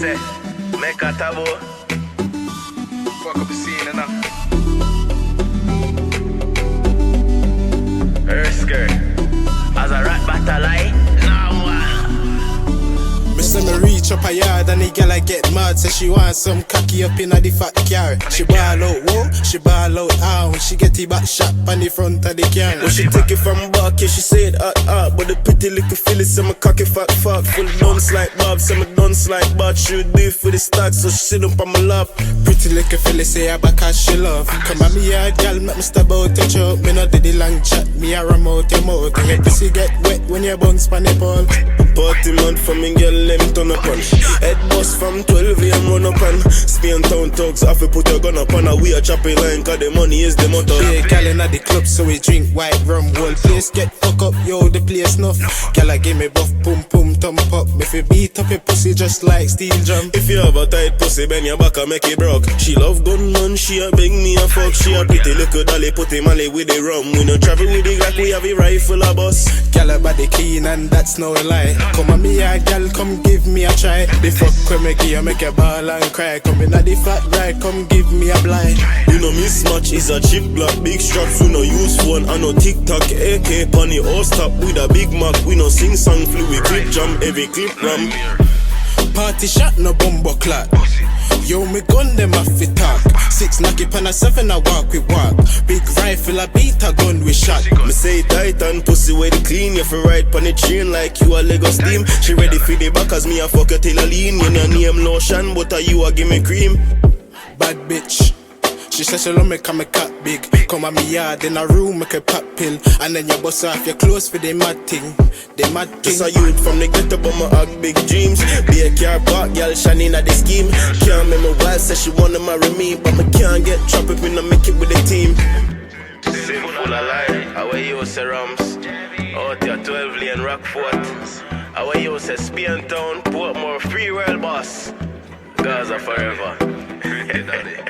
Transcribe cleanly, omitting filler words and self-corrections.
say, make a taboo. Fuck up the scene enough. Her skirt. As a rat battle lie, no one. Me say me reach up a yard and the girl I get mad. Say she want some cocky up in the fat car. She ball out, whoa, she ball out, ah. When she get the back shot on the front of the car. When she take it from back, yeah, she say it hot. But the pretty little filly say me cocky fat fuck. Full dunce like Bob, say me dunce like Bob. She do it for the stock, so she sit up on my lap. Pretty little filly say her back as she love. Come on me yard, girl, make me stab out your choke. Me not do the long chat, me a ram out your mouth. And your pussy get wet when you bounce pan the pole. Party man for me, girl, let me turn up on. Head bust from 12 AM run up on. Spain town thugs, have to put your gun up on. A we a chopping line, cause the money is the motor. Yeah, girl in the club, so we drink white rum. Whole place get fuck up, yo, the place nuff. Girl, I give me buff, pum pum, thump up. If you beat up your pussy just like steel drum. If you have a tight pussy, bend your back and make it broke. She love gunman, she a beg me a fuck. She a pretty little dolly, put him alley with the rum. We no travel with the Glock, we have a rifle a bus. Girl, her body clean and that's no lie. Come on me, yeah, girl, come give me a try. The fuck when me give you, make a ball and cry. Come in at the fat ride, come give me a blind. We no mismatch, is a chip block, big straps. We no use phone, and no TikTok, AK, pony, all stop with a Big Mac. We no sing song, flew with clip jam, every clip ram. Party shot, no bumbo clock. Yo, me gun them off it talk. 6 knock it pan a 7 I walk we walk. Big rifle a beat a gun we shot. Me say tight and pussy way the clean. You fi ride pon the train like you a Lego steam. She ready for the back as me a fuck you till a lean. You no name lotion but a you a give me cream. Bad bitch. She says she love me cause me cat big. Come at me yard in a room make a pop pill. And then you bust off your clothes for the mad thing. The mad thing. Just a youth from the ghetto but me have big dreams. Be a car park, girl shining at the scheme. Can't make my wife say she wanna marry me. But me can't get trapped if me not make it with the team. Simple of life, how you say Remz. Out your 12 lane Rockfort. How you say Spain Town, Portmore, Free World Boss. Gaza forever. Dutty.